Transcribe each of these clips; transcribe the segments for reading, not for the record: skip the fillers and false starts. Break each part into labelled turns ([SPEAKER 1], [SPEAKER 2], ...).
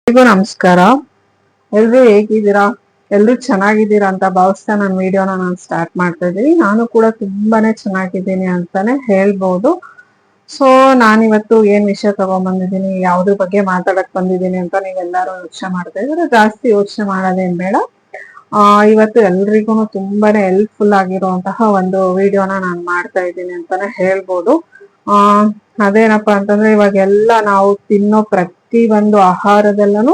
[SPEAKER 1] ಎಲ್ರಿಗೂ ನಮಸ್ಕಾರ. ಎಲ್ರು ಹೇಗಿದ್ದೀರಾ? ಎಲ್ರು ಚೆನ್ನಾಗಿದ್ದೀರಾ ಅಂತ ಭಾವಿಸ್ತಾ ನನ್ನ ವಿಡಿಯೋನ ನಾನು ಸ್ಟಾರ್ಟ್ ಮಾಡ್ತಾ ಇದ್ದೀನಿ. ನಾನು ಕೂಡ ತುಂಬಾನೇ ಚೆನ್ನಾಗಿದ್ದೀನಿ ಅಂತಾನೆ ಹೇಳ್ಬೋದು. ಸೊ ನಾನಿವತ್ತು ಏನ್ ವಿಷಯ ತಗೊಂಡ್ಬಂದಿದ್ದೀನಿ, ಯಾವ್ದ್ರ ಬಗ್ಗೆ ಮಾತಾಡಕ್ ಬಂದಿದ್ದೀನಿ ಅಂತ ನೀವೆಲ್ಲರೂ ಯೋಚನೆ ಮಾಡ್ತಾ ಇದ್ರೆ ಜಾಸ್ತಿ ಯೋಚನೆ ಮಾಡೋದೇನ್ ಬೇಡ. ಇವತ್ತು ಎಲ್ರಿಗೂ ತುಂಬಾನೇ ಹೆಲ್ಪ್ಫುಲ್ ಆಗಿರುವಂತಹ ಒಂದು ವಿಡಿಯೋನ ನಾನು ಮಾಡ್ತಾ ಇದ್ದೀನಿ ಅಂತಾನೆ ಹೇಳ್ಬೋದು. ಅದೇನಪ್ಪಾ ಅಂತಂದ್ರೆ ಇವಾಗೆಲ್ಲ ನಾವು ತಿನ್ನೋ ಪ್ರತಿ ಒಂದು ಆಹಾರದಲ್ಲೂ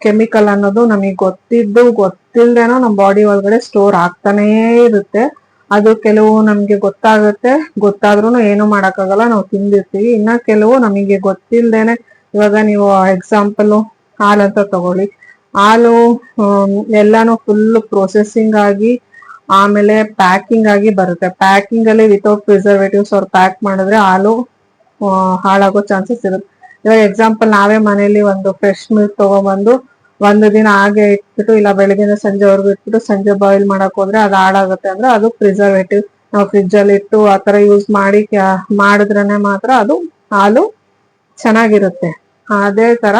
[SPEAKER 1] ಕೆಮಿಕಲ್ ಅನ್ನೋದು ನಮಗೆ ಗೊತ್ತಿಲ್ದೇನೋ ನಮ್ಮ ಬಾಡಿ ಒಳಗಡೆ ಸ್ಟೋರ್ ಆಗ್ತಾನೇ ಇರುತ್ತೆ. ಅದು ಕೆಲವು ನಮ್ಗೆ ಗೊತ್ತಾದ್ರೂ ಏನು ಮಾಡಕ್ಕಾಗಲ್ಲ, ನಾವು ತಿಂದಿರ್ತೀವಿ. ಇನ್ನ ಕೆಲವು ನಮಗೆ ಗೊತ್ತಿಲ್ದೇನೆ, ಇವಾಗ ನೀವು ಎಕ್ಸಾಂಪಲ್ ಹಾಲಂತ ತಗೊಳ್ಳಿ. ಹಾಲು ಎಲ್ಲಾನು ಫುಲ್ ಪ್ರೊಸೆಸಿಂಗ್ ಆಗಿ ಆಮೇಲೆ ಪ್ಯಾಕಿಂಗ್ ಆಗಿ ಬರುತ್ತೆ. ಪ್ಯಾಕಿಂಗ್ ಅಲ್ಲಿ ವಿತೌಟ್ ಪ್ರಿಸರ್ವೇಟಿವ್ಸ್ ಅವ್ರು ಪ್ಯಾಕ್ ಮಾಡಿದ್ರೆ ಹಾಲು ಹಾಳಾಗೋ ಚಾನ್ಸಸ್ ಇರುತ್ತೆ. ಇವಾಗ ಎಕ್ಸಾಂಪಲ್ ನಾವೇ ಮನೇಲಿ ಒಂದು ಫ್ರೆಶ್ ಮಿಲ್ಕ್ ತಗೊಬಂದು ಒಂದು ದಿನ ಹಾಗೆ ಇಟ್ಬಿಟ್ಟು, ಇಲ್ಲ ಬೆಳಗ್ಗೆಯಿಂದ ಸಂಜೆವರೆಗೂ ಇಟ್ಬಿಟ್ಟು ಸಂಜೆ ಬಾಯ್ಲ್ ಮಾಡಕ್ ಹೋದ್ರೆ ಅದು ಹಾಳಾಗುತ್ತೆ. ಅಂದ್ರೆ ಅದು ಪ್ರಿಸರ್ವೇಟಿವ್. ನಾವು ಫ್ರಿಜ್ ಅಲ್ಲಿ ಇಟ್ಟು ಆತರ ಯೂಸ್ ಮಾಡಿದ್ರೇನೆ ಮಾತ್ರ ಅದು ಹಾಲು ಚೆನ್ನಾಗಿರುತ್ತೆ. ಅದೇ ತರ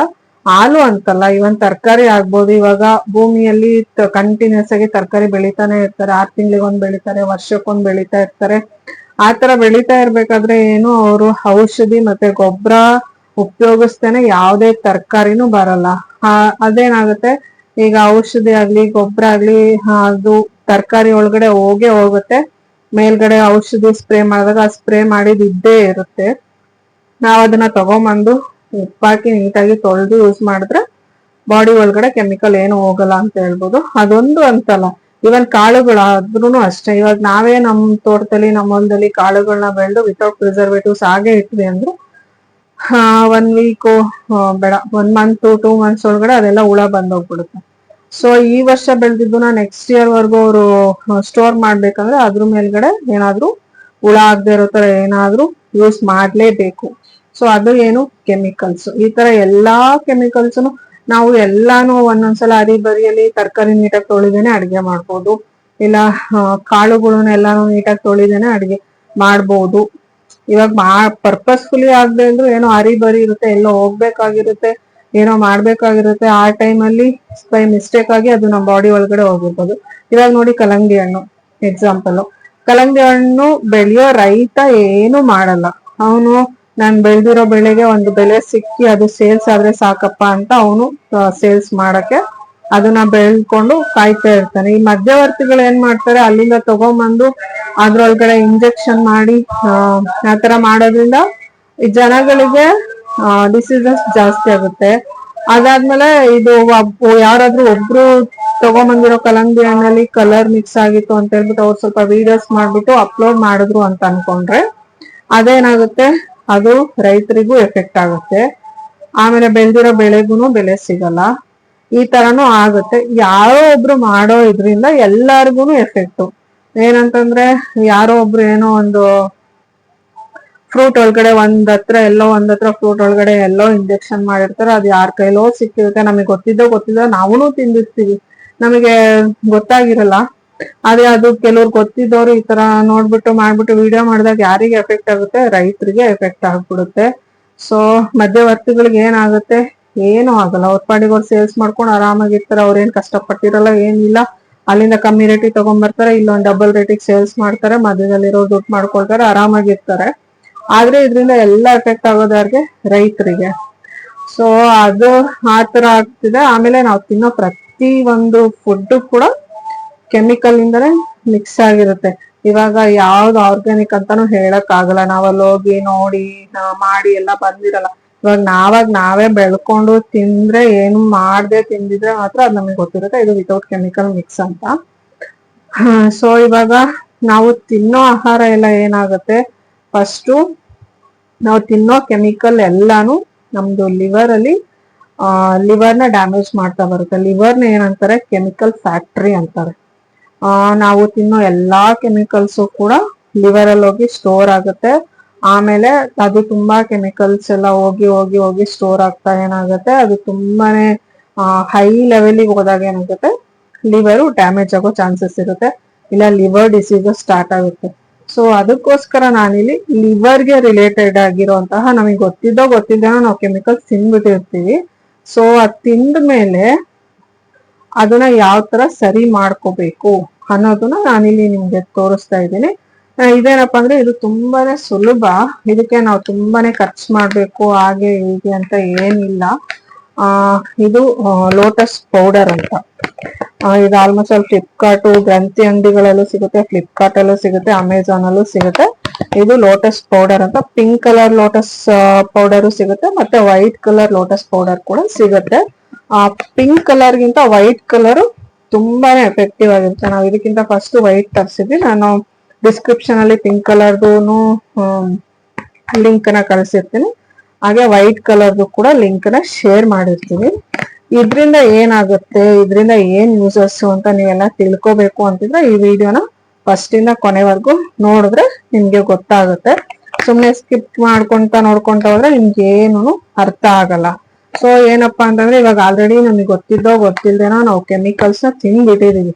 [SPEAKER 1] ಹಾಲು ಅಂತಲ್ಲ, ಇವನ್ ತರಕಾರಿ ಆಗ್ಬೋದು. ಇವಾಗ ಭೂಮಿಯಲ್ಲಿ ಕಂಟಿನ್ಯೂಸ್ ಆಗಿ ತರಕಾರಿ ಬೆಳಿತಾನೆ ಇರ್ತಾರೆ. 6 ತಿಂಗಳಿಗೊಂದು ಬೆಳಿತಾರೆ, ವರ್ಷಕ್ಕೊಂದು ಬೆಳಿತಾ ಇರ್ತಾರೆ. ಆತರ ಬೆಳಿತಾ ಇರ್ಬೇಕಾದ್ರೆ ಏನು ಅವರು ಔಷಧಿ ಮತ್ತೆ ಗೊಬ್ಬರ ಉಪಯೋಗಿಸ್ತೇನೆ ಯಾವ್ದೇ ತರಕಾರಿನೂ ಬರಲ್ಲ. ಅದೇನಾಗುತ್ತೆ, ಈಗ ಔಷಧಿ ಆಗ್ಲಿ ಗೊಬ್ಬರ ಆಗ್ಲಿ ಅದು ತರಕಾರಿ ಒಳಗಡೆ ಹೋಗುತ್ತೆ. ಮೇಲ್ಗಡೆ ಔಷಧಿ ಸ್ಪ್ರೇ ಮಾಡಿದಾಗ ಆ ಸ್ಪ್ರೇ ಮಾಡಿದ ಇದ್ದೇ ಇರುತ್ತೆ. ನಾವ್ ಅದನ್ನ ತಗೊಂಬಂದು ಉಪ್ಪಾಕಿ ನೀಟಾಗಿ ತೊಳೆದು ಯೂಸ್ ಮಾಡಿದ್ರೆ ಬಾಡಿ ಒಳಗಡೆ ಕೆಮಿಕಲ್ ಏನು ಹೋಗಲ್ಲ ಅಂತ ಹೇಳ್ಬೋದು. ಅದೊಂದು ಅಂತಲ್ಲ, ಇವನ್ ಕಾಳುಗಳಾದ್ರೂ ಅಷ್ಟೇ. ಇವಾಗ ನಾವೇ ನಮ್ ತೋಟದಲ್ಲಿ ನಮ್ಮ ಹೊಲದಲ್ಲಿ ಕಾಳುಗಳನ್ನ ಬೆಳೆದು ವಿತೌಟ್ ಪ್ರಿಸರ್ವೇಟಿವ್ಸ್ ಹಾಗೆ ಇಟ್ವಿ ಅಂದ್ರೆ 1 ವೀಕ್ ಬೇಡ 1 ಮಂತ್ 2 ಮಂತ್ಸ್ ಒಳಗಡೆ ಅದೆಲ್ಲ ಹುಳ ಬಂದೋಗ್ಬಿಡುತ್ತೆ. ಸೊ ಈ ವರ್ಷ ಬೆಳೆದಿದ್ದನ್ನ ನೆಕ್ಸ್ಟ್ ಇಯರ್ ವರ್ಗು ಅವರು ಸ್ಟೋರ್ ಮಾಡ್ಬೇಕಂದ್ರೆ ಅದ್ರ ಮೇಲ್ಗಡೆ ಏನಾದ್ರೂ ಹುಳ ಆಗದೆ ಇರೋ ತರ ಏನಾದ್ರೂ ಯೂಸ್ ಮಾಡ್ಲೇಬೇಕು. ಸೊ ಅದು ಏನು ಕೆಮಿಕಲ್ಸ್. ಈ ತರ ಎಲ್ಲಾ ಕೆಮಿಕಲ್ಸ್ನು ನಾವು ಎಲ್ಲಾನು ಒಂದೊಂದ್ಸಲ ಬರಿಯಲ್ಲಿ ತರಕಾರಿ ನೀಟಾಗಿ ತೊಳಿದೇನೆ ಅಡಿಗೆ ಮಾಡ್ಬೋದು. ಇಲ್ಲ ಕಾಳುಗಳನ್ನ ಎಲ್ಲಾನು ನೀಟಾಗಿ ತೊಳಿದೇನೆ ಅಡಿಗೆ ಮಾಡ್ಬೋದು. ಇವಾಗ ಪರ್ಪಸ್ಫುಲಿ ಆಗದೆ ಅಂದ್ರೂ ಏನೋ ಬರಿ ಇರುತ್ತೆ, ಎಲ್ಲೋ ಹೋಗ್ಬೇಕಾಗಿರುತ್ತೆ, ಏನೋ ಮಾಡ್ಬೇಕಾಗಿರುತ್ತೆ. ಆ ಟೈಮಲ್ಲಿ ಬೈ ಮಿಸ್ಟೇಕ್ ಆಗಿ ಅದು ನಮ್ಮ ಬಾಡಿ ಒಳಗಡೆ ಹೋಗಿರ್ಬೋದು. ಇವಾಗ ನೋಡಿ ಕಲ್ಲಂಗಡಿ ಹಣ್ಣು ಎಕ್ಸಾಂಪಲ್. ಕಲ್ಲಂಗಡಿ ಹಣ್ಣು ಬೆಳೆಯೋ ರೈತ ಏನು ಮಾಡಲ್ಲ. ಅವನು ನಾನ್ ಬೆಳೆದಿರೋ ಬೆಳೆಗೆ ಒಂದು ಬೆಲೆ ಸಿಕ್ಕಿ ಅದು ಸೇಲ್ಸ್ ಆದ್ರೆ ಸಾಕಪ್ಪ ಅಂತ ಅವನು ಸೇಲ್ಸ್ ಮಾಡಕ್ಕೆ ಅದನ್ನ ಬೆಳ್ಕೊಂಡು ಕಾಯ್ತಾ ಇರ್ತಾನೆ. ಈ ಮಧ್ಯವರ್ತಿಗಳು ಏನ್ ಮಾಡ್ತಾರೆ, ಅಲ್ಲಿಂದ ತಗೊಂಬಂದು ಅದ್ರೊಳಗಡೆ ಇಂಜೆಕ್ಷನ್ ಮಾಡಿ ಆತರ ಮಾಡೋದ್ರಿಂದ ಈ ಜನಗಳಿಗೆ ಡಿಸೀಸಸ್ ಜಾಸ್ತಿ ಆಗುತ್ತೆ. ಅದಾದ್ಮೇಲೆ ಇದು ಯಾರಾದ್ರೂ ಒಬ್ರು ತಗೊಂಬಂದಿರೋ ಕಲ್ಲಂಗಡಿ ಹಣ್ಣಲ್ಲಿ ಕಲರ್ ಮಿಕ್ಸ್ ಆಗಿತ್ತು ಅಂತ ಹೇಳ್ಬಿಟ್ಟು ಅವ್ರು ಸ್ವಲ್ಪ ವಿಡಿಯೋಸ್ ಮಾಡ್ಬಿಟ್ಟು ಅಪ್ಲೋಡ್ ಮಾಡಿದ್ರು ಅಂತ ಅನ್ಕೊಂಡ್ರೆ ಅದೇನಾಗುತ್ತೆ, ಅದು ರೈತರಿಗೂ ಎಫೆಕ್ಟ್ ಆಗುತ್ತೆ. ಆಮೇಲೆ ಬೆಳೆದಿರೋ ಬೆಳೆಗೂ ಬೆಲೆ ಸಿಗಲ್ಲ. ಈ ತರನು ಆಗುತ್ತೆ. ಯಾರೋ ಒಬ್ರು ಮಾಡೋ ಇದ್ರಿಂದ ಎಲ್ಲಾರ್ಗು ಎಫೆಕ್ಟ್. ಏನಂತಂದ್ರೆ ಯಾರೋ ಒಬ್ರು ಏನೋ ಒಂದು ಫ್ರೂಟ್ ಒಳಗಡೆ ಒಂದ್ ಹತ್ರ ಫ್ರೂಟ್ ಒಳಗಡೆ ಎಲ್ಲೋ ಇಂಜೆಕ್ಷನ್ ಮಾಡಿರ್ತಾರೆ. ಅದು ಯಾರ ಕೈಲೋ ಸಿಕ್ಕಿರುತ್ತೆ, ನಮಗೆ ಗೊತ್ತಿದ್ದೋ ನಾವೂನು ತಿಂದಿರ್ತೀವಿ, ನಮಗೆ ಗೊತ್ತಾಗಿರಲ್ಲ. ಆದ್ರೆ ಅದು ಕೆಲವ್ರು ಗೊತ್ತಿದ್ದವ್ರು ಈ ತರ ನೋಡ್ಬಿಟ್ಟು ಮಾಡ್ಬಿಟ್ಟು ವಿಡಿಯೋ ಮಾಡಿದಾಗ ಯಾರಿಗೆ ಎಫೆಕ್ಟ್ ಆಗುತ್ತೆ, ರೈತರಿಗೆ ಎಫೆಕ್ಟ್ ಆಗ್ಬಿಡುತ್ತೆ. ಸೊ ಮಧ್ಯವರ್ತಿಗಳಿಗೆ ಏನಾಗುತ್ತೆ, ಏನು ಆಗಲ್ಲ. ಅವ್ರ ಪಾಡಿಗೆ ಅವ್ರು ಸೇಲ್ಸ್ ಮಾಡ್ಕೊಂಡು ಆರಾಮಾಗಿರ್ತಾರೆ. ಅವ್ರೇನ್ ಕಷ್ಟಪಟ್ಟಿರಲ್ಲ, ಏನಿಲ್ಲ. ಅಲ್ಲಿಂದ ಕಮ್ಮಿ ರೇಟಿಗೆ ತಗೊಂಡ್ಬರ್ತಾರೆ, ಇಲ್ಲೊಂದ್ ಡಬಲ್ ರೇಟಿಗೆ ಸೇಲ್ಸ್ ಮಾಡ್ತಾರೆ, ಮಧ್ಯದಲ್ಲಿರೋ ದುಡ್ಡು ಮಾಡ್ಕೊಳ್ತಾರೆ, ಆರಾಮಾಗಿರ್ತಾರೆ. ಆದ್ರೆ ಇದ್ರಿಂದ ಎಲ್ಲ ಎಫೆಕ್ಟ್ ಆಗೋದು ಯಾರಿಗೆ, ರೈತರಿಗೆ. ಸೊ ಅದು ಆತರ ಆಗ್ತಿದೆ. ಆಮೇಲೆ ನಾವು ತಿನ್ನೋ ಪ್ರತಿ ಒಂದು ಫುಡ್ ಕೂಡ ಕೆಮಿಕಲ್ ಇಂದಾನೆ ಮಿಕ್ಸ್ ಆಗಿರುತ್ತೆ. ಇವಾಗ ಯಾವ್ದು ಆರ್ಗ್ಯಾನಿಕ್ ಅಂತಾನು ಹೇಳಕ್ ಆಗಲ್ಲ. ನಾವಲ್ಲಿ ಹೋಗಿ ನೋಡಿ ಮಾಡಿ ಎಲ್ಲ ಬಂದಿರಲ್ಲ. ಇವಾಗ ನಾವೇ ಬೆಳ್ಕೊಂಡು ತಿಂದ್ರೆ, ಏನು ಮಾಡ್ದೆ ತಿಂದಿದ್ರೆ ಮಾತ್ರ ಅದ್ ನಮಗೆ ಗೊತ್ತಿರುತ್ತೆ ಇದು ವಿತೌಟ್ ಕೆಮಿಕಲ್ ಮಿಕ್ಸ್ ಅಂತ. ಸೊ ಇವಾಗ ನಾವು ತಿನ್ನೋ ಆಹಾರ ಎಲ್ಲ ಏನಾಗುತ್ತೆ, ಫಸ್ಟು ನಾವು ತಿನ್ನೋ ಕೆಮಿಕಲ್ ಎಲ್ಲಾನು ನಮ್ದು ಲಿವರ್ನ ಡ್ಯಾಮೇಜ್ ಮಾಡ್ತಾ ಬರುತ್ತೆ. ಲಿವರ್ನ ಏನಂತಾರೆ, ಕೆಮಿಕಲ್ ಫ್ಯಾಕ್ಟ್ರಿ ಅಂತಾರೆ. ನಾವು ತಿನ್ನೋ ಎಲ್ಲಾ ಕೆಮಿಕಲ್ಸು ಕೂಡ ಲಿವರ್ ಅಲ್ಲಿ ಹೋಗಿ ಸ್ಟೋರ್ ಆಗುತ್ತೆ. ಆಮೇಲೆ ಅದು ತುಂಬಾ ಕೆಮಿಕಲ್ಸ್ ಎಲ್ಲ ಹೋಗಿ ಸ್ಟೋರ್ ಆಗ್ತಾ ಏನಾಗುತ್ತೆ, ಅದು ತುಂಬಾನೇ ಹೈ ಲೆವೆಲ್ಗೆ ಹೋದಾಗ ಏನಾಗುತ್ತೆ, ಲಿವರ್ ಡ್ಯಾಮೇಜ್ ಆಗೋ ಚಾನ್ಸಸ್ ಇರುತ್ತೆ. ಇಲ್ಲ ಲಿವರ್ ಡಿಸೀಸಸ್ ಸ್ಟಾರ್ಟ್ ಆಗುತ್ತೆ. ಸೊ ಅದಕ್ಕೋಸ್ಕರ ನಾನಿಲ್ಲಿ ಲಿವರ್ಗೆ ರಿಲೇಟೆಡ್ ಆಗಿರುವಂತಹ, ನಮಗೆ ಗೊತ್ತಿದ್ದೋ ನಾವು ಕೆಮಿಕಲ್ಸ್ ತಿನ್ಬಿಟ್ಟಿರ್ತೀವಿ. ಸೊ ಅದ್ ತಿಂದ ಮೇಲೆ ಅದನ್ನ ಯಾವ ತರ ಸರಿ ಮಾಡ್ಕೋಬೇಕು ಅನ್ನೋದನ್ನ ನಾನಿಲ್ಲಿ ನಿಮ್ಗೆ ತೋರಿಸ್ತಾ ಇದ್ದೀನಿ. ಇದೇನಪ್ಪಾ ಅಂದ್ರೆ ಇದು ತುಂಬಾನೇ ಸುಲಭ. ಇದಕ್ಕೆ ನಾವು ತುಂಬಾನೇ ಖರ್ಚು ಮಾಡ್ಬೇಕು ಹಾಗೆ ಹೀಗೆ ಅಂತ ಏನಿಲ್ಲ. ಇದು ಲೋಟಸ್ ಪೌಡರ್ ಅಂತ. ಇದು ಆಲ್ಮೋಸ್ಟ್ ಅಲ್ಲಿ ಫ್ಲಿಪ್ಕಾರ್ಟ್, ಗ್ರಂಥಿ ಅಂಗಡಿಗಳಲ್ಲೂ ಸಿಗುತ್ತೆ, ಫ್ಲಿಪ್ಕಾರ್ಟ್ ಅಲ್ಲೂ ಸಿಗುತ್ತೆ, ಅಮೆಝಾನ್ ಅಲ್ಲೂ ಸಿಗುತ್ತೆ. ಇದು ಲೋಟಸ್ ಪೌಡರ್ ಅಂತ. ಪಿಂಕ್ ಕಲರ್ ಲೋಟಸ್ ಪೌಡರ್ ಸಿಗುತ್ತೆ, ಮತ್ತೆ ವೈಟ್ ಕಲರ್ ಲೋಟಸ್ ಪೌಡರ್ ಕೂಡ ಸಿಗುತ್ತೆ. ಪಿಂಕ್ ಕಲರ್ ಗಿಂತ ವೈಟ್ ಕಲರ್ ತುಂಬಾನೇ ಎಫೆಕ್ಟಿವ್ ಆಗಿರುತ್ತೆ. ನಾವು ಇದಕ್ಕಿಂತ ಫಸ್ಟ್ ವೈಟ್ ತರಿಸಿದ್ವಿ. ನಾನು ಡಿಸ್ಕ್ರಿಪ್ಷನ್ ಅಲ್ಲಿ ಪಿಂಕ್ ಕಲರ್ದು ಲಿಂಕ್ ನ ಕಳಿಸಿರ್ತೀನಿ, ಹಾಗೆ ವೈಟ್ ಕಲರ್ದು ಕೂಡ ಲಿಂಕ್ ನ ಶೇರ್ ಮಾಡಿರ್ತೀನಿ. ಇದ್ರಿಂದ ಏನಾಗುತ್ತೆ, ಇದ್ರಿಂದ ಏನ್ ಯೂಸಸ್ ಅಂತ ನೀವೆಲ್ಲ ತಿಳ್ಕೊಬೇಕು ಅಂತಿದ್ರೆ ಈ ವಿಡಿಯೋನ ಫಸ್ಟ್ ಇಂದ ಕೊನೆವರೆಗೂ ನೋಡಿದ್ರೆ ನಿಮ್ಗೆ ಗೊತ್ತಾಗುತ್ತೆ. ಸುಮ್ನೆ ಸ್ಕಿಪ್ ನೋಡ್ಕೊಂತ ಹೋದ್ರೆ ನಿಮ್ಗೆ ಏನು ಅರ್ಥ ಆಗಲ್ಲ. ಸೊ ಏನಪ್ಪಾ ಅಂತಂದ್ರೆ ಇವಾಗ ಆಲ್ರೆಡಿ ನಮ್ಗೆ ಗೊತ್ತಿದ್ದೋ ಗೊತ್ತಿಲ್ದೇನೋ ನಾವು ಕೆಮಿಕಲ್ಸ್ ನ ತಿಂದ್ಬಿಟ್ಟಿದೀವಿ.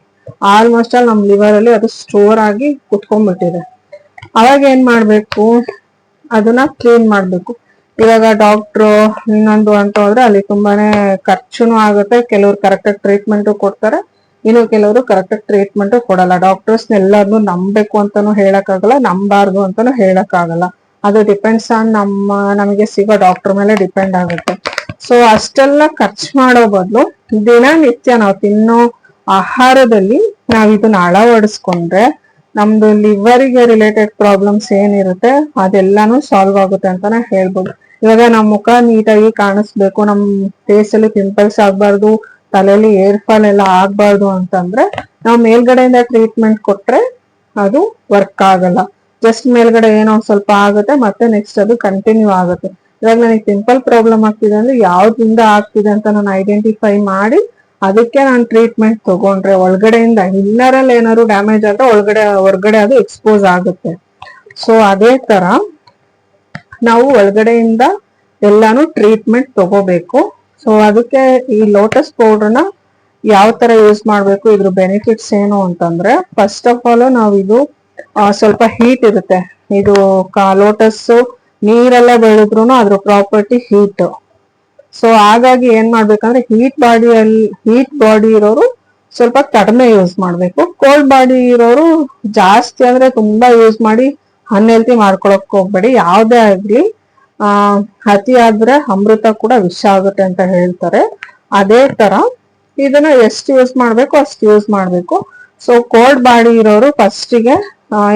[SPEAKER 1] ಆಲ್ಮೋಸ್ಟ್ ಅಲ್ಲಿ ನಮ್ ಲಿವರ್ ಅಲ್ಲಿ ಅದು ಸ್ಟೋರ್ ಆಗಿ ಕುತ್ಕೊಂಡ್ಬಿಟ್ಟಿದೆ. ಅವಾಗ ಏನ್ ಮಾಡ್ಬೇಕು, ಅದನ್ನ ಕ್ಲೀನ್ ಮಾಡ್ಬೇಕು. ಇವಾಗ ಡಾಕ್ಟ್ರು ಇನ್ನೊಂದು ಅಂತ ಹೋದ್ರೆ ಅಲ್ಲಿ ತುಂಬಾನೇ ಖರ್ಚುನು ಆಗುತ್ತೆ. ಕೆಲವ್ರು ಕರೆಕ್ಟ್ ಆಗಿ ಟ್ರೀಟ್ಮೆಂಟ್ ಕೊಡ್ತಾರೆ, ಇನ್ನು ಕೆಲವರು ಕರೆಕ್ಟ್ ಆಗಿ ಟ್ರೀಟ್ಮೆಂಟ್ ಕೊಡಲ್ಲ. ಡಾಕ್ಟರ್ಸ್ ಎಲ್ಲಾರ್ನು ನಂಬಬೇಕು ಅಂತಾನು ಹೇಳಕ್ಕಾಗಲ್ಲ, ನಂಬಾರ್ದು ಅಂತಾನು ಹೇಳಕ್ಕಾಗಲ್ಲ. ಅದು ಡಿಪೆಂಡ್ಸ್ ಆನ್ ನಮಗೆ ಸಿಗೋ ಡಾಕ್ಟರ್ ಮೇಲೆ ಡಿಪೆಂಡ್ ಆಗುತ್ತೆ. ಸೊ ಅಷ್ಟೆಲ್ಲ ಖರ್ಚು ಮಾಡೋ ಬದಲು ದಿನನಿತ್ಯ ನಾವು ತಿನ್ನೋ ಆಹಾರದಲ್ಲಿ ನಾವ್ ಇದನ್ನ ಅಳವಡಿಸ್ಕೊಂಡ್ರೆ ನಮ್ದು ಲಿವರ್ಗೆ ರಿಲೇಟೆಡ್ ಪ್ರಾಬ್ಲಮ್ಸ್ ಏನಿರುತ್ತೆ ಅದೆಲ್ಲಾನು ಸಾಲ್ವ್ ಆಗುತ್ತೆ ಅಂತಾನೆ ಹೇಳ್ಬೋದು. ಇವಾಗ ನಮ್ ಮುಖ ನೀಟಾಗಿ ಕಾಣಿಸ್ಬೇಕು, ನಮ್ ಫೇಸ್ ಅಲ್ಲಿ ಪಿಂಪಲ್ಸ್ ಆಗ್ಬಾರ್ದು, ತಲೆಯಲ್ಲಿ ಏರ್ ಫಾಲ್ ಎಲ್ಲ ಆಗ್ಬಾರ್ದು ಅಂತಂದ್ರೆ ನಾವು ಮೇಲ್ಗಡೆಯಿಂದ ಟ್ರೀಟ್ಮೆಂಟ್ ಕೊಟ್ರೆ ಅದು ವರ್ಕ್ ಆಗಲ್ಲ. ಜಸ್ಟ್ ಮೇಲ್ಗಡೆ ಏನೋ ಸ್ವಲ್ಪ ಆಗುತ್ತೆ, ಮತ್ತೆ ನೆಕ್ಸ್ಟ್ ಅದು ಕಂಟಿನ್ಯೂ ಆಗುತ್ತೆ. ಇವಾಗ ನನಗೆ ಪಿಂಪಲ್ ಪ್ರಾಬ್ಲಮ್ ಆಗ್ತಿದೆ ಅಂದ್ರೆ ಯಾವ್ದ್ರಿಂದ ಆಗ್ತಿದೆ ಅಂತ ನಾನು ಐಡೆಂಟಿಫೈ ಮಾಡಿ ಅದಕ್ಕೆ ನಾನು ಟ್ರೀಟ್ಮೆಂಟ್ ತಗೊಂಡ್ರೆ ಒಳಗಡೆಯಿಂದ ಇನ್ನರಲ್ಲಿ ಏನಾದ್ರು ಡ್ಯಾಮೇಜ್ ಆದ್ರೆ ಹೊರಗಡೆ ಅದು ಎಕ್ಸ್ಪೋಸ್ ಆಗುತ್ತೆ. ಸೊ ಅದೇ ತರ ನಾವು ಒಳಗಡೆಯಿಂದ ಎಲ್ಲಾನು ಟ್ರೀಟ್ಮೆಂಟ್ ತಗೋಬೇಕು. ಸೊ ಅದಕ್ಕೆ ಈ ಲೋಟಸ್ ಪೌಡರ್ನ ಯಾವ ತರ ಯೂಸ್ ಮಾಡ್ಬೇಕು, ಇದ್ರ ಬೆನಿಫಿಟ್ಸ್ ಏನು ಅಂತಂದ್ರೆ ಫಸ್ಟ್ ಆಫ್ ಆಲ್ ನಾವು ಇದು ಸ್ವಲ್ಪ ಹೀಟ್ ಇರುತ್ತೆ. ಇದು ಲೋಟಸ್ ನೀರೆಲ್ಲ ಬೆಳೆದ್ರು ಅದ್ರ ಪ್ರಾಪರ್ಟಿ ಹೀಟ್. ಸೊ ಹಾಗಾಗಿ ಏನ್ ಮಾಡ್ಬೇಕಂದ್ರೆ ಹೀಟ್ ಬಾಡಿ ಇರೋರು ಸ್ವಲ್ಪ ಕಡಿಮೆ ಯೂಸ್ ಮಾಡ್ಬೇಕು. ಕೋಲ್ಡ್ ಬಾಡಿ ಇರೋರು ಜಾಸ್ತಿ ಅಂದ್ರೆ ತುಂಬಾ ಯೂಸ್ ಮಾಡಿ ಅನ್ಹೆಲ್ತಿ ಮಾಡ್ಕೊಳಕ್ ಹೋಗ್ಬೇಡಿ. ಯಾವ್ದೇ ಆಗ್ಲಿ ಅತಿ ಆದ್ರೆ ಅಮೃತ ಕೂಡ ವಿಷ ಆಗುತ್ತೆ ಅಂತ ಹೇಳ್ತಾರೆ. ಅದೇ ತರ ಇದನ್ನ ಎಷ್ಟು ಯೂಸ್ ಮಾಡ್ಬೇಕು ಅಷ್ಟು ಯೂಸ್ ಮಾಡ್ಬೇಕು. ಸೊ ಕೋಲ್ಡ್ ಬಾಡಿ ಇರೋರು ಫಸ್ಟಿಗೆ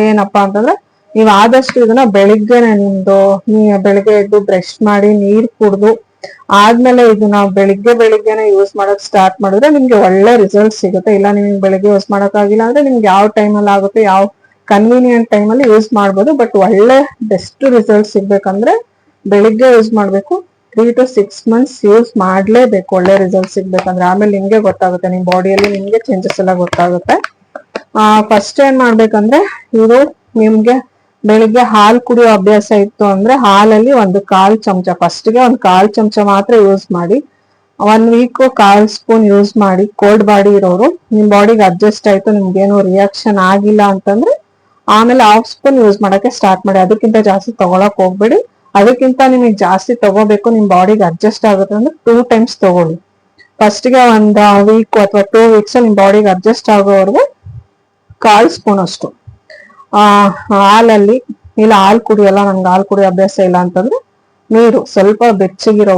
[SPEAKER 1] ಏನಪ್ಪಾ ಅಂತಂದ್ರೆ ನೀವ್ ಆದಷ್ಟು ಇದನ್ನ ಬೆಳಿಗ್ಗೆನೆ ಬೆಳಿಗ್ಗೆ ಎದ್ದು ಬ್ರಷ್ ಮಾಡಿ ನೀರ್ ಕುಡ್ದು ಆದ್ಮೇಲೆ ಇದನ್ನ ಬೆಳಿಗ್ಗೆನೆ ಯೂಸ್ ಮಾಡಕ್ ಸ್ಟಾರ್ಟ್ ಮಾಡಿದ್ರೆ ನಿಮ್ಗೆ ಒಳ್ಳೆ ರಿಸಲ್ಟ್ ಸಿಗುತ್ತೆ. ಇಲ್ಲ ನಿಮ್ಗೆ ಬೆಳಿಗ್ಗೆ ಯೂಸ್ ಮಾಡಕ್ ಆಗಿಲ್ಲ ಅಂದ್ರೆ ನಿಮ್ಗೆ ಯಾವ ಟೈಮಲ್ಲಿ ಆಗುತ್ತೆ, ಯಾವ ಕನ್ವೀನಿಯಂಟ್ ಟೈಮಲ್ಲಿ ಯೂಸ್ ಮಾಡ್ಬೋದು. ಬಟ್ ಒಳ್ಳೆ ಬೆಸ್ಟ್ ರಿಸಲ್ಟ್ ಸಿಗ್ಬೇಕಂದ್ರೆ ಬೆಳಿಗ್ಗೆ ಯೂಸ್ ಮಾಡ್ಬೇಕು. 3 to 6 months ಯೂಸ್ ಮಾಡ್ಲೇಬೇಕು ಒಳ್ಳೆ ರಿಸಲ್ಟ್ ಸಿಗ್ಬೇಕಂದ್ರೆ. ಆಮೇಲೆ ನಿಮ್ಗೆ ಗೊತ್ತಾಗುತ್ತೆ, ನಿಮ್ ಬಾಡಿಯಲ್ಲಿ ನಿಮ್ಗೆ ಚೇಂಜಸ್ ಎಲ್ಲ ಗೊತ್ತಾಗುತ್ತೆ. ಫಸ್ಟ್ ಏನ್ ಮಾಡ್ಬೇಕಂದ್ರೆ ಇದು ನಿಮ್ಗೆ ಬೆಳಿಗ್ಗೆ ಹಾಲು ಕುಡಿಯೋ ಅಭ್ಯಾಸ ಇತ್ತು ಅಂದ್ರೆ ಹಾಲಲ್ಲಿ 1/4 ಚಮಚ, ಫಸ್ಟ್ಗೆ 1/4 ಚಮಚ ಮಾತ್ರ ಯೂಸ್ ಮಾಡಿ. 1 week 1/4 ಸ್ಪೂನ್ ಯೂಸ್ ಮಾಡಿ. ಕೋಲ್ಡ್ ಬಾಡಿ ಇರೋರು ನಿಮ್ ಬಾಡಿಗೆ ಅಡ್ಜಸ್ಟ್ ಆಯ್ತು, ನಿಮ್ಗೇನು ರಿಯಾಕ್ಷನ್ ಆಗಿಲ್ಲ ಅಂತಂದ್ರೆ ಆಮೇಲೆ 1/2 ಸ್ಪೂನ್ ಯೂಸ್ ಮಾಡಕ್ಕೆ ಸ್ಟಾರ್ಟ್ ಮಾಡಿ. ಅದಕ್ಕಿಂತ ಜಾಸ್ತಿ ತಗೊಳಕ್ ಹೋಗ್ಬೇಡಿ. ಅದಕ್ಕಿಂತ ನಿಮಗೆ ಜಾಸ್ತಿ ತಗೋಬೇಕು, ನಿಮ್ ಬಾಡಿಗೆ ಅಡ್ಜಸ್ಟ್ ಆಗುತ್ತೆ ಅಂದ್ರೆ 2 times ತಗೊಳ್ಳಿ. ಫಸ್ಟ್ಗೆ 1 week ಅಥವಾ 2 weeks ನಿಮ್ ಬಾಡಿಗೆ ಅಡ್ಜಸ್ಟ್ ಆಗೋವರೆಗೂ 1/4 ಸ್ಪೂನ್ ಅಷ್ಟು ಹಾಲಲ್ಲಿ, ಇಲ್ಲ ಹಾಲು ಕುಡಿಯಲ್ಲ, ನಂಗೆ ಹಾಲು ಕುಡಿಯೋ ಅಭ್ಯಾಸ ಇಲ್ಲ ಅಂತಂದ್ರೆ ನೀರು ಸ್ವಲ್ಪ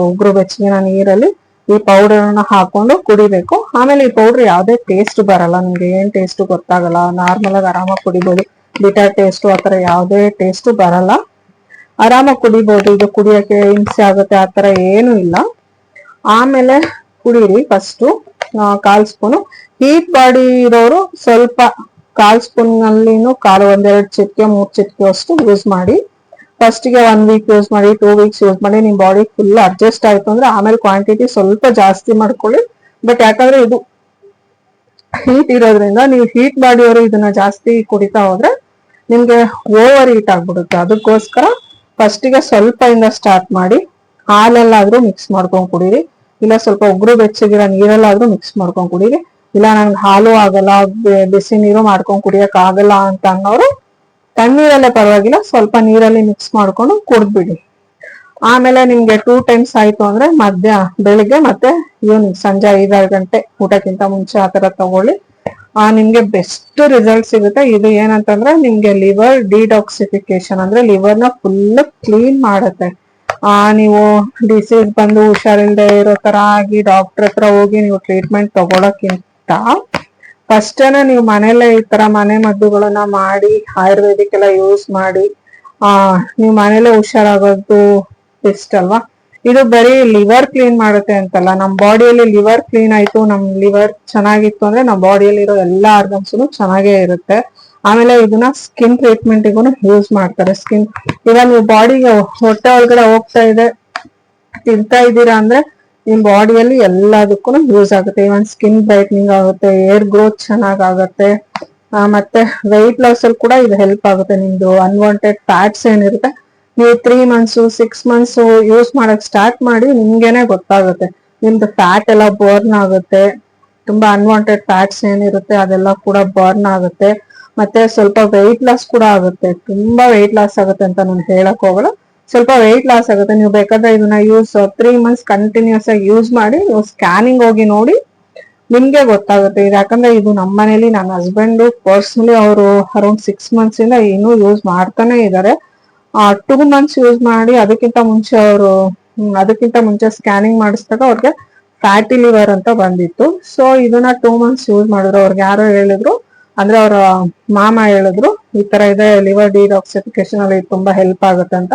[SPEAKER 1] ಉಗುರು ಬೆಚ್ಚಗಿನ ನೀರಲ್ಲಿ ಈ ಪೌಡರ್ನ ಹಾಕೊಂಡು ಕುಡಿಬೇಕು. ಆಮೇಲೆ ಈ ಪೌಡರ್ ಯಾವ್ದೇ ಟೇಸ್ಟ್ ಬರಲ್ಲ, ನಿಮ್ಗೆ ಏನ್ ಟೇಸ್ಟ್ ಗೊತ್ತಾಗಲ್ಲ. ನಾರ್ಮಲ್ ಆಗಿ ಆರಾಮಾಗಿ ಕುಡಿಬಹುದು. ಬಿಟರ್ ಟೇಸ್ಟ್ ಆತರ ಯಾವ್ದೇ ಟೇಸ್ಟ್ ಬರಲ್ಲ, ಆರಾಮಾಗಿ ಕುಡಿಬಹುದು. ಇದು ಕುಡಿಯಕ್ಕೆ ಹಿಂಸೆ ಆಗುತ್ತೆ ಆತರ ಏನು ಇಲ್ಲ. ಆಮೇಲೆ ಕುಡೀರಿ. First 1/4 spoon. ಹೀಟ್ ಬಾಡಿ ಇರೋರು ಸ್ವಲ್ಪ 1/4 ಸ್ಪೂನ್ ನಲ್ಲಿನೂ 1-2 ಚಿಟಿಕೆ 3 ಚಿಟಿಕೆ ಅಷ್ಟು ಯೂಸ್ ಮಾಡಿ. ಫಸ್ಟ್ಗೆ 1 week ಯೂಸ್ ಮಾಡಿ, 2 weeks ಯೂಸ್ ಮಾಡಿ. ನಿಮ್ ಬಾಡಿ ಫುಲ್ ಅಡ್ಜಸ್ಟ್ ಆಯ್ತು ಅಂದ್ರೆ ಆಮೇಲೆ ಕ್ವಾಂಟಿಟಿ ಸ್ವಲ್ಪ ಜಾಸ್ತಿ ಮಾಡ್ಕೊಳ್ಳಿ. ಬಟ್ ಯಾಕಂದ್ರೆ ಇದು ಹೀಟ್ ಇರೋದ್ರಿಂದ ನೀವು ಹೀಟ್ ಬಾಡಿಯವರು ಇದನ್ನ ಜಾಸ್ತಿ ಕುಡಿತಾ ಹೋದ್ರೆ ನಿಮ್ಗೆ ಓವರ್ ಹೀಟ್ ಆಗ್ಬಿಡುತ್ತೆ. ಅದಕ್ಕೋಸ್ಕರ ಫಸ್ಟಿಗೆ ಸ್ವಲ್ಪ ಇಂದ ಸ್ಟಾರ್ಟ್ ಮಾಡಿ. ಹಾಲಲ್ಲಾದ್ರೂ ಮಿಕ್ಸ್ ಮಾಡ್ಕೊಂಡ್ ಕುಡೀರಿ, ಇಲ್ಲ ಸ್ವಲ್ಪ ಉಗುರು ಬೆಚ್ಚಗಿರೋ ನೀರಲ್ಲಾದ್ರೂ ಮಿಕ್ಸ್ ಮಾಡ್ಕೊಂಡ್ ಕುಡೀರಿ. ಇಲ್ಲ ನನ್ಗೆ ಹಾಲು ಆಗಲ್ಲ, ಬಿಸಿ ನೀರು ಮಾಡ್ಕೊಂಡ್ ಕುಡಿಯಕ್ ಆಗಲ್ಲ ಅಂತ ಅನ್ನೋರು ತಣ್ಣೀರಲ್ಲೇ ಪರವಾಗಿಲ್ಲ, ಸ್ವಲ್ಪ ನೀರಲ್ಲಿ ಮಿಕ್ಸ್ ಮಾಡ್ಕೊಂಡು ಕುಡ್ದ್ಬಿಡಿ. ಆಮೇಲೆ ನಿಮ್ಗೆ 2 ಟೈಮ್ಸ್ ಆಯ್ತು ಅಂದ್ರೆ ಬೆಳಿಗ್ಗೆ ಮತ್ತೆ ಈವ್ನಿಂಗ್ ಸಂಜೆ 5-6 ಗಂಟೆ ಊಟಕ್ಕಿಂತ ಮುಂಚೆ ಆತರ ತಗೊಳ್ಳಿ. ನಿಮ್ಗೆ ಬೆಸ್ಟ್ ರಿಸಲ್ಟ್ ಸಿಗುತ್ತೆ. ಇದು ಏನಂತಂದ್ರೆ ನಿಮ್ಗೆ ಲಿವರ್ ಡಿಟಾಕ್ಸಿಫಿಕೇಶನ್ ಅಂದ್ರೆ ಲಿವರ್ ನ ಫುಲ್ ಕ್ಲೀನ್ ಮಾಡುತ್ತೆ. ನೀವು ಡಿಸೀಸ್ ಬಂದು ಹುಷಾರಿಲ್ದೆ ಇರೋ ತರ ಆಗಿ ಡಾಕ್ಟರ್ ಹತ್ರ ಹೋಗಿ ನೀವು ಟ್ರೀಟ್ಮೆಂಟ್ ತಗೊಳಕ್ಕಿಂತ ಫಸ್ಟ್ ನೀವು ಮನೇಲೆ ಈ ತರ ಮನೆ ಮದ್ದುಗಳನ್ನ ಮಾಡಿ ಆಯುರ್ವೇದಿಕ್ ಎಲ್ಲ ಯೂಸ್ ಮಾಡಿ ನೀವು ಮನೇಲೆ ಹುಷಾರಾಗೋದು ಬೆಸ್ಟ್ ಅಲ್ವಾ. ಇದು ಬರೀ ಲಿವರ್ ಕ್ಲೀನ್ ಮಾಡುತ್ತೆ ಅಂತಲ್ಲ, ನಮ್ ಬಾಡಿಯಲ್ಲಿ ಲಿವರ್ ಕ್ಲೀನ್ ಆಯ್ತು, ನಮ್ ಲಿವರ್ ಚೆನ್ನಾಗಿತ್ತು ಅಂದ್ರೆ ನಮ್ ಬಾಡಿಯಲ್ಲಿ ಇರೋ ಎಲ್ಲಾ ಆರ್ಗನ್ಸ್ ಚೆನ್ನಾಗೇ ಇರುತ್ತೆ. ಆಮೇಲೆ ಇದನ್ನ ಸ್ಕಿನ್ ಟ್ರೀಟ್ಮೆಂಟ್ಗೂ ಯೂಸ್ ಮಾಡ್ತಾರೆ. ಸ್ಕಿನ್ ಇವಾಗ ನೀವು ಬಾಡಿಗೆ ಹೊಟ್ಟೆ ಒಳಗಡೆ ಹೋಗ್ತಾ ಇದೆ, ತಿಂತಾ ಇದ್ದೀರಾ ಅಂದ್ರೆ ನಿಮ್ ಬಾಡಿಯಲ್ಲಿ ಎಲ್ಲದಕ್ಕೂ ಯೂಸ್ ಆಗುತ್ತೆ. ಇವನ್ ಸ್ಕಿನ್ ಬ್ರೈಟ್ನಿಂಗ್ ಆಗುತ್ತೆ, ಏರ್ ಗ್ರೋತ್ ಚೆನ್ನಾಗಾಗುತ್ತೆ, ಮತ್ತೆ ವೆಯ್ಟ್ ಲಾಸ್ ಅಲ್ಲಿ ಕೂಡ ಇದು ಹೆಲ್ಪ್ ಆಗುತ್ತೆ. ನಿಮ್ದು ಅನ್ವಾಂಟೆಡ್ ಫ್ಯಾಟ್ಸ್ ಏನಿರುತ್ತೆ ನೀವು 3 months 6 months ಯೂಸ್ ಮಾಡಕ್ ಸ್ಟಾರ್ಟ್ ಮಾಡಿ ನಿಮ್ಗೆನೆ ಗೊತ್ತಾಗುತ್ತೆ. ನಿಮ್ದು ಫ್ಯಾಟ್ ಎಲ್ಲ ಬರ್ನ್ ಆಗುತ್ತೆ, ತುಂಬಾ ಅನ್ವಾಂಟೆಡ್ ಫ್ಯಾಟ್ಸ್ ಏನಿರುತ್ತೆ ಅದೆಲ್ಲ ಕೂಡ ಬರ್ನ್ ಆಗುತ್ತೆ. ಮತ್ತೆ ಸ್ವಲ್ಪ ವೆಯ್ಟ್ ಲಾಸ್ ಕೂಡ ಆಗುತ್ತೆ. ತುಂಬಾ ವೆಯ್ಟ್ ಲಾಸ್ ಆಗುತ್ತೆ ಅಂತ ನಾನು ಹೇಳಕ್ ಹೋಗಲ್ಲ, ಸ್ವಲ್ಪ ವೆಯ್ಟ್ ಲಾಸ್ ಆಗುತ್ತೆ. ನೀವು ಬೇಕಾದ್ರೆ ಇದನ್ನ 3 months ಕಂಟಿನ್ಯೂಸ್ ಆಗಿ ಯೂಸ್ ಮಾಡಿ ನೀವು ಸ್ಕ್ಯಾನಿಂಗ್ ಹೋಗಿ ನೋಡಿ, ನಿಮ್ಗೆ ಗೊತ್ತಾಗುತ್ತೆ. ಇದು ಯಾಕಂದ್ರೆ ಇದು ನಮ್ಮ ಮನೇಲಿ ನನ್ನ ಹಸ್ಬೆಂಡ್ ಪರ್ಸನಲಿ ಅವರು ಅರೌಂಡ್ 6 months ಇಂದ ಇನ್ನೂ ಯೂಸ್ ಮಾಡ್ತಾನೆ ಇದ್ದಾರೆ. 2 months ಯೂಸ್ ಮಾಡಿ ಅದಕ್ಕಿಂತ ಮುಂಚೆ ಸ್ಕ್ಯಾನಿಂಗ್ ಮಾಡಿಸಿದಾಗ ಅವ್ರಿಗೆ ಫ್ಯಾಟಿ ಲಿವರ್ ಅಂತ ಬಂದಿತ್ತು. ಸೊ ಇದನ್ನ 2 months ಯೂಸ್ ಮಾಡಿದ್ರು. ಅವ್ರಿಗೆ ಯಾರೋ ಹೇಳಿದ್ರು, ಅಂದ್ರೆ ಅವರ ಮಾಮ ಹೇಳಿದ್ರು ಈ ತರ ಇದೆ ಲಿವರ್ ಡಿಟಾಕ್ಸಿಫಿಕೇಶನ್ ಅಲ್ಲಿ ತುಂಬಾ ಹೆಲ್ಪ್ ಆಗುತ್ತೆ ಅಂತ.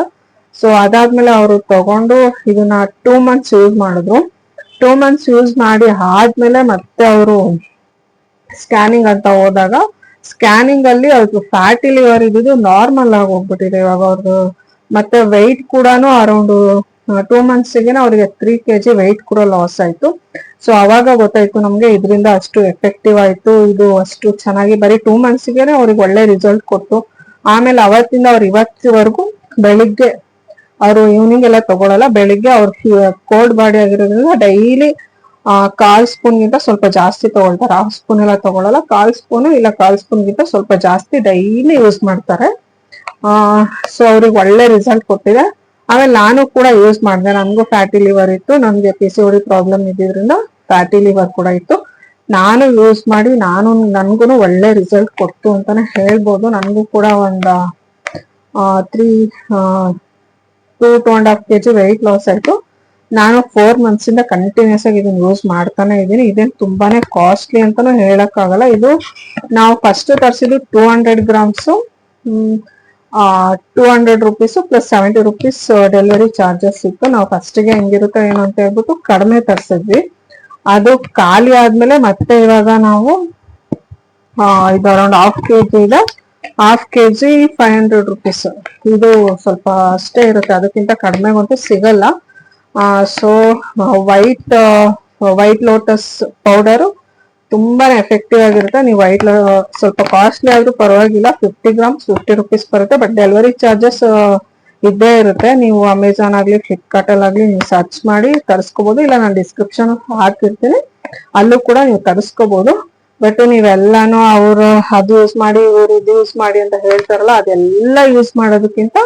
[SPEAKER 1] ಸೊ ಅದಾದ್ಮೇಲೆ ಅವರು ತಗೊಂಡು ಇದನ್ನ 2 months ಯೂಸ್ ಮಾಡಿದ್ರು. 2 months ಯೂಸ್ ಮಾಡಿ ಆದ್ಮೇಲೆ ಮತ್ತೆ ಅವರು ಸ್ಕ್ಯಾನಿಂಗ್ ಅಂತ ಹೋದಾಗ ಸ್ಕ್ಯಾನಿಂಗ್ ಅಲ್ಲಿ ಅವ್ರಿಗೆ ಫ್ಯಾಟಿ ಲಿವರ್ ಇದ್ದು ನಾರ್ಮಲ್ ಆಗಿ ಹೋಗ್ಬಿಟ್ಟಿದೆ ಇವಾಗ ಅವ್ರದ್ದು. ಮತ್ತೆ ವೆಯ್ಟ್ ಕೂಡ ಅರೌಂಡ್ 2 months ಅವ್ರಿಗೆ 3 kg ವೆಯ್ಟ್ ಕೂಡ ಲಾಸ್ ಆಯ್ತು. ಸೊ ಅವಾಗ ಗೊತ್ತಾಯ್ತು ನಮ್ಗೆ ಇದರಿಂದ ಅಷ್ಟು ಎಫೆಕ್ಟಿವ್ ಆಯ್ತು, ಇದು ಅಷ್ಟು ಚೆನ್ನಾಗಿ ಬರೀ 2 months ಅವ್ರಿಗೆ ಒಳ್ಳೆ ರಿಸಲ್ಟ್ ಕೊಟ್ಟು. ಆಮೇಲೆ ಅವತ್ತಿಂದ ಅವ್ರು ಇವತ್ತಿವರೆಗೂ ಬೆಳಿಗ್ಗೆ ಅವರು ಈವ್ನಿಂಗ್ ಎಲ್ಲ ತಗೊಳಲ್ಲ, ಬೆಳಿಗ್ಗೆ ಅವ್ರ ಕೋಲ್ಡ್ ಬಾಡಿ ಆಗಿರೋದ್ರಿಂದ ಡೈಲಿ 1/4 ಸ್ಪೂನ್ ಗಿಂತ ಸ್ವಲ್ಪ ಜಾಸ್ತಿ ತಗೊಳ್ತಾರೆ. 1/2 ಸ್ಪೂನ್ ಎಲ್ಲ ತಗೊಳಲ್ಲ, 1/4 ಸ್ಪೂನ್ ಇಲ್ಲ 1/4 ಸ್ಪೂನ್ ಗಿಂತ ಸ್ವಲ್ಪ ಜಾಸ್ತಿ ಡೈಲಿ ಯೂಸ್ ಮಾಡ್ತಾರೆ. ಸೊ ಅವ್ರಿಗೆ ಒಳ್ಳೆ ರಿಸಲ್ಟ್ ಕೊಟ್ಟಿದೆ. ಆಮೇಲೆ ನಾನು ಕೂಡ ಯೂಸ್ ಮಾಡಿದೆ, ನನ್ಗೂ ಫ್ಯಾಟಿ ಲಿವರ್ ಇತ್ತು, ನನ್ಗೆ PCOD ಪ್ರಾಬ್ಲಮ್ ಇದ್ದಿದ್ರಿಂದ ಫ್ಯಾಟಿ ಲಿವರ್ ಕೂಡ ಇತ್ತು. ನಾನು ಯೂಸ್ ಮಾಡಿ ನನ್ಗೂ ಒಳ್ಳೆ ರಿಸಲ್ಟ್ ಕೊಡ್ತು ಅಂತಾನೆ ಹೇಳ್ಬೋದು. ನನ್ಗೂ ಕೂಡ ಒಂದು 2.5 kg ವೆಯ್ಟ್ ಲಾಸ್ ಆಯ್ತು. ನಾನು 4 months ಇಂದ ಕಂಟಿನ್ಯೂಸ್ ಆಗಿ ಇದನ್ನ ಯೂಸ್ ಮಾಡ್ತಾನೆ ಇದ್ದೀನಿ. ಇದೇನು ತುಂಬಾನೇ ಕಾಸ್ಟ್ಲಿ ಅಂತಾನು ಹೇಳಕ್ ಆಗಲ್ಲ. ಇದು ನಾವು ಫಸ್ಟ್ ತರಿಸಿದ್ದು 200 grams 200 rupees plus 70 rupees delivery charges ಇತ್ತು. ನಾವು ಫಸ್ಟ್ಗೆ ಹೆಂಗಿರುತ್ತೆ ಏನು ಅಂತ ಹೇಳ್ಬಿಟ್ಟು ಕಡಿಮೆ ತರಿಸಿದ್ವಿ. ಅದು ಖಾಲಿ ಆದ್ಮೇಲೆ ಮತ್ತೆ ಇವಾಗ ನಾವು ಇದು ಅರೌಂಡ್ 1/2 kg ಇದೆ, 1/2 kg 500 rupees. ಇದು ಸ್ವಲ್ಪ ಅಷ್ಟೇ ಇರುತ್ತೆ, ಅದಕ್ಕಿಂತ ಕಡಿಮೆಗಂತೂ ಸಿಗಲ್ಲ. ಸೊ ವೈಟ್ ಲೋಟಸ್ ಪೌಡರ್ ತುಂಬಾನೇ ಎಫೆಕ್ಟಿವ್ ಆಗಿರುತ್ತೆ. ನೀವು ಸ್ವಲ್ಪ ಕಾಸ್ಟ್ಲಿ ಆದ್ರೂ ಪರವಾಗಿಲ್ಲ, 50 grams 50 rupees ಬರುತ್ತೆ. ಬಟ್ ಡೆಲಿವರಿ ಚಾರ್ಜಸ್ ಇದ್ದೇ ಇರುತ್ತೆ. ನೀವು ಅಮೆಝಾನ್ ಆಗ್ಲಿ ಫ್ಲಿಪ್ಕಾರ್ಟ್ ಅಲ್ಲಾಗ್ಲಿ ನೀವು ಸರ್ಚ್ ಮಾಡಿ ತರಿಸ್ಕೋಬಹುದು, ಇಲ್ಲ ನಾನು ಡಿಸ್ಕ್ರಿಪ್ಷನ್ ಹಾಕಿರ್ತೀನಿ, ಅಲ್ಲೂ ಕೂಡ ನೀವು ತರಿಸ್ಕೋಬಹುದು. ಬಟ್ ನೀವೆಲ್ಲಾನು ಅವ್ರು ಅದು ಯೂಸ್ ಮಾಡಿ ಇವ್ರು ಇದು ಯೂಸ್ ಮಾಡಿ ಅಂತ ಹೇಳ್ತಾರಲ್ಲ, ಅದೆಲ್ಲ ಯೂಸ್ ಮಾಡೋದಕ್ಕಿಂತ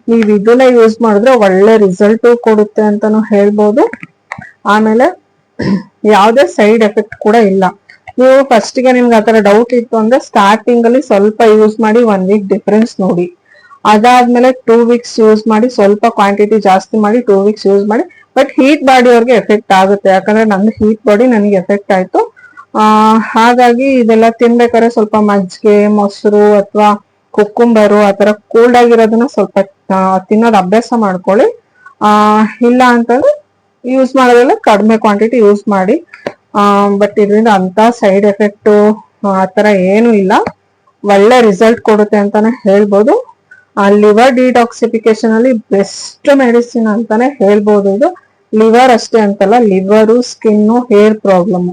[SPEAKER 1] ನೀವ್ ಇದನ್ನೇ ಯೂಸ್ ಮಾಡಿದ್ರೆ ಒಳ್ಳೆ ರಿಸಲ್ಟ್ ಕೊಡುತ್ತೆ ಅಂತಾನು ಹೇಳ್ಬೋದು. ಆಮೇಲೆ ಯಾವುದೇ ಸೈಡ್ ಎಫೆಕ್ಟ್ ಕೂಡ ಇಲ್ಲ. ನೀವು ಫಸ್ಟ್ಗೆ ನಿಮ್ಗೆ ಆತರ ಡೌಟ್ ಇತ್ತು ಅಂದ್ರೆ ಸ್ಟಾರ್ಟಿಂಗ್ ಅಲ್ಲಿ ಸ್ವಲ್ಪ ಯೂಸ್ ಮಾಡಿ 1 week ಡಿಫ್ರೆನ್ಸ್ ನೋಡಿ. ಅದಾದ್ಮೇಲೆ 2 weeks ಯೂಸ್ ಮಾಡಿ, ಸ್ವಲ್ಪ ಕ್ವಾಂಟಿಟಿ ಜಾಸ್ತಿ ಮಾಡಿ 2 weeks ಯೂಸ್ ಮಾಡಿ. ಬಟ್ ಹೀಟ್ ಬಾಡಿ ಅವ್ರಿಗೆ ಎಫೆಕ್ಟ್ ಆಗುತ್ತೆ, ಯಾಕಂದ್ರೆ ನಂದು ಹೀಟ್ ಬಾಡಿ ನನಗೆ ಎಫೆಕ್ಟ್ ಆಯ್ತು. ಹಾಗಾಗಿ ಇದೆಲ್ಲ ತಿನ್ಬೇಕಾದ್ರೆ ಸ್ವಲ್ಪ ಮಜ್ಜಿಗೆ, ಮೊಸರು ಅಥವಾ ಕುಕ್ಕುಂಬರು ಆತರ ಕೋಲ್ಡ್ ಆಗಿರೋದನ್ನ ಸ್ವಲ್ಪ ತಿನ್ನೋದು ಅಭ್ಯಾಸ ಮಾಡ್ಕೊಳ್ಳಿ. ಇಲ್ಲ ಅಂತಂದ್ರೆ ಯೂಸ್ ಮಾಡೋದ್ರಲ್ಲಿ ಕಡಿಮೆ ಕ್ವಾಂಟಿಟಿ ಯೂಸ್ ಮಾಡಿ. ಬಟ್ ಇದರಿಂದ ಅಂತ ಸೈಡ್ ಎಫೆಕ್ಟ್ ಆತರ ಏನು ಇಲ್ಲ, ಒಳ್ಳೆ ರಿಸಲ್ಟ್ ಕೊಡುತ್ತೆ ಅಂತಾನೆ ಹೇಳ್ಬೋದು. ಲಿವರ್ ಡಿಟಾಕ್ಸಿಫಿಕೇಶನ್ ಅಲ್ಲಿ ಬೆಸ್ಟ್ ಮೆಡಿಸಿನ್ ಅಂತಾನೆ ಹೇಳ್ಬೋದು. ಇದು ಲಿವರ್ ಅಷ್ಟೇ ಅಂತಲ್ಲ, ಲಿವರು, ಸ್ಕಿನ್ನು, ಹೇರ್ ಪ್ರಾಬ್ಲಮ್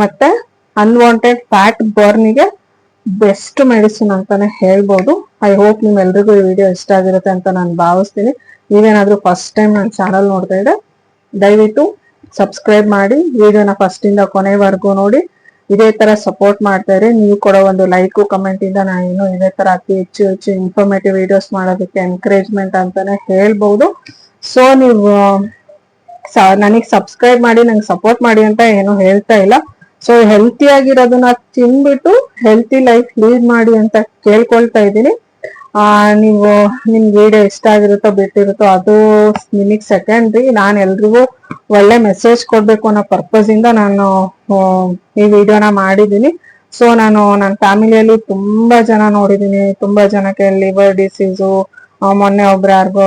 [SPEAKER 1] ಮತ್ತೆ ಅನ್ವಾಂಟೆಡ್ ಫ್ಯಾಟ್ ಬರ್ನಿಗೆ ಬೆಸ್ಟ್ ಮೆಡಿಸಿನ್ ಅಂತಾನೆ ಹೇಳ್ಬೋದು. ಐ ಹೋಪ್ ನಿಮ್ಮೆಲ್ರಿಗೂ ಈ ವಿಡಿಯೋ ಇಷ್ಟ ಆಗಿರುತ್ತೆ ಅಂತ ನಾನು ಭಾವಿಸ್ತೀನಿ. ನೀವೇನಾದ್ರೂ ಫಸ್ಟ್ ಟೈಮ್ ನನ್ನ ಚಾನಲ್ ನೋಡ್ತಾ ಇದ್ರೆ ದಯವಿಟ್ಟು ಸಬ್ಸ್ಕ್ರೈಬ್ ಮಾಡಿ, ವಿಡಿಯೋನ ಫಸ್ಟ್ ಇಂದ ಕೊನೆವರೆಗೂ ನೋಡಿ. ಇದೇ ತರ ಸಪೋರ್ಟ್ ಮಾಡ್ತಾ ಇರಿ. ನೀವು ಕೊಡೋ ಒಂದು ಲೈಕು ಕಮೆಂಟ್ ಇಂದ ನಾನು ಇನ್ನು ಇದೇ ತರ ಅತಿ ಹೆಚ್ಚು ಇನ್ಫಾರ್ಮೇಟಿವ್ ವಿಡಿಯೋಸ್ ಮಾಡೋದಕ್ಕೆ ಎನ್ಕರೇಜ್ಮೆಂಟ್ ಅಂತಾನೆ ಹೇಳ್ಬಹುದು. ಸೊ ನೀವು ನನಗೆ ಸಬ್ಸ್ಕ್ರೈಬ್ ಮಾಡಿ ನಂಗೆ ಸಪೋರ್ಟ್ ಮಾಡಿ ಅಂತ ಏನು ಹೇಳ್ತಾ ಇಲ್ಲ. ಸೊ ಹೆಲ್ತಿ ಆಗಿರೋದನ್ನ ತಿನ್ಬಿಟ್ಟು ಹೆಲ್ತಿ ಲೈಫ್ ಲೀಡ್ ಮಾಡಿ ಅಂತ ಕೇಳ್ಕೊಳ್ತಾ ಇದ್ದೀನಿ. ನೀವು ನಿಮ್ ವಿಡಿಯೋ ಇಷ್ಟ ಆಗಿರುತ್ತೋ ಬಿಟ್ಟಿರುತ್ತೋ ಅದು ನಿಮಗ್ ಸೆಕೆಂಡ್ರಿ. ನಾನು ಎಲ್ರಿಗೂ ಒಳ್ಳೆ ಮೆಸೇಜ್ ಕೊಡ್ಬೇಕು ಅನ್ನೋ ಪರ್ಪಸ್ ಇಂದ ನಾನು ಈ ವಿಡಿಯೋನ ಮಾಡಿದ್ದೀನಿ. ಸೊ ನಾನು ನನ್ನ ಫ್ಯಾಮಿಲಿಯಲ್ಲಿ ತುಂಬಾ ಜನ ನೋಡಿದೀನಿ, ತುಂಬಾ ಜನಕ್ಕೆ ಲಿವರ್ ಡಿಸೀಸು, ಮೊನ್ನೆ ಒಬ್ರು ಯಾರಿಗೋ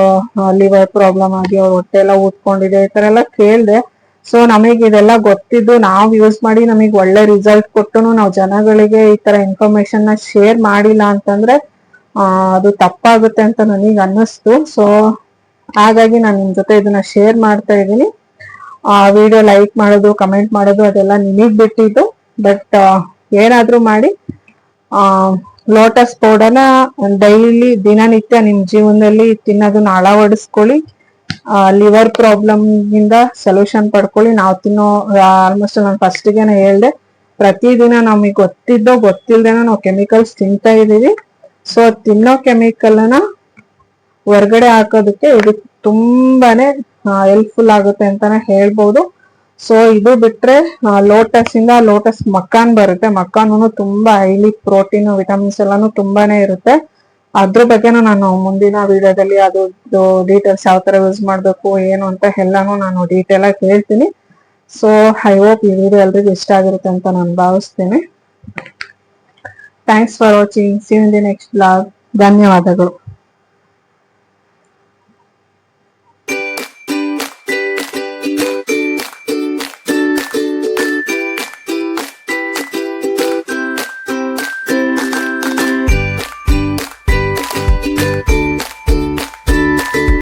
[SPEAKER 1] ಲಿವರ್ ಪ್ರಾಬ್ಲಮ್ ಆಗಿ ಅವ್ರ ಹೊಟ್ಟೆ ಎಲ್ಲ ಊದ್ಕೊಂಡಿದೆ, ಈ ತರ ಎಲ್ಲ ಕೇಳ್ದೆ. ಸೊ ನಮಗೆ ಇದೆಲ್ಲ ಗೊತ್ತಿದ್ದು ನಾವು ಯೂಸ್ ಮಾಡಿ ನಮಗೆ ಒಳ್ಳೆ ರಿಸಲ್ಟ್ ಕೊಟ್ಟು ನಾವು ಜನಗಳಿಗೆ ಈ ತರ ಇನ್ಫಾರ್ಮೇಶನ್ ನ ಶೇರ್ ಮಾಡಿಲ್ಲ ಅಂತಂದ್ರೆ ಅದು ತಪ್ಪಾಗುತ್ತೆ ಅಂತ ನನಗೆ ಅನ್ನಿಸ್ತು. ಸೊ ಹಾಗಾಗಿ ನಾನು ನಿಮ್ ಜೊತೆ ಇದನ್ನ ಶೇರ್ ಮಾಡ್ತಾ ಇದ್ದೀನಿ. ವಿಡಿಯೋ ಲೈಕ್ ಮಾಡೋದು, ಕಮೆಂಟ್ ಮಾಡೋದು ಅದೆಲ್ಲ ನಿಮಗ್ ಬಿಟ್ಟಿದ್ದು. ಬಟ್ ಏನಾದ್ರೂ ಮಾಡಿ ಲೋಟಸ್ ಪೌಡರ್ನ ಡೈಲಿ ದಿನನಿತ್ಯ ನಿಮ್ ಜೀವನದಲ್ಲಿ ತಿನ್ನೋದನ್ನ ಅಳವಡಿಸ್ಕೊಳ್ಳಿ. ಲಿವರ್ ಪ್ರಾಬ್ಲಮ್ ಇಂದ ಸೊಲ್ಯೂಷನ್ ಪಡ್ಕೊಳ್ಳಿ. ನಾವು ತಿನ್ನೋ ಆಲ್ಮೋಸ್ಟ್ ನಾನು ಫಸ್ಟ್ಗೆನೆ ಹೇಳ್ದೆ, ಪ್ರತಿದಿನ ನಮಗೆ ಗೊತ್ತಿದ್ದೋ ಗೊತ್ತಿಲ್ದೇನೋ ನಾವು ಕೆಮಿಕಲ್ಸ್ ತಿಂತಾ ಇದೀವಿ. ಸೊ ತಿನ್ನೋ ಕೆಮಿಕಲ್ನ ಹೊರಗಡೆ ಹಾಕೋದಕ್ಕೆ ಇದು ತುಂಬಾನೇ ಹೆಲ್ಪ್ಫುಲ್ ಆಗುತ್ತೆ ಅಂತಾನೆ ಹೇಳ್ಬೋದು. ಸೊ ಇದು ಬಿಟ್ರೆ ಲೋಟಸ್ ಮಕ್ಕಾನ್ ಬರುತ್ತೆ. ಮಕ್ಕಾನು ತುಂಬಾ ಹೈಲಿ ಪ್ರೋಟೀನ್, ವಿಟಮಿನ್ಸ್ ಎಲ್ಲಾನು ತುಂಬಾನೇ ಇರುತ್ತೆ. ಅದ್ರ ಬಗ್ಗೆನೂ ನಾನು ಮುಂದಿನ ವಿಡಿಯೋದಲ್ಲಿ ಅದು ಡೀಟೇಲ್ಸ್ ಯಾವ ತರ ಯೂಸ್ ಮಾಡ್ಬೇಕು ಏನು ಅಂತ ಎಲ್ಲಾನು ನಾನು ಡೀಟೇಲ್ ಆಗಿ ಹೇಳ್ತೀನಿ. ಸೊ ಐ ಹೋಪ್ ಈ ವಿಡಿಯೋ ಎಲ್ರಿಗೂ ಇಷ್ಟ ಆಗಿರುತ್ತೆ ಅಂತ ನಾನು ಭಾವಿಸ್ತೇನೆ. Thanks for watching. See you in the next blog. ಧನ್ಯವಾದಗಳು.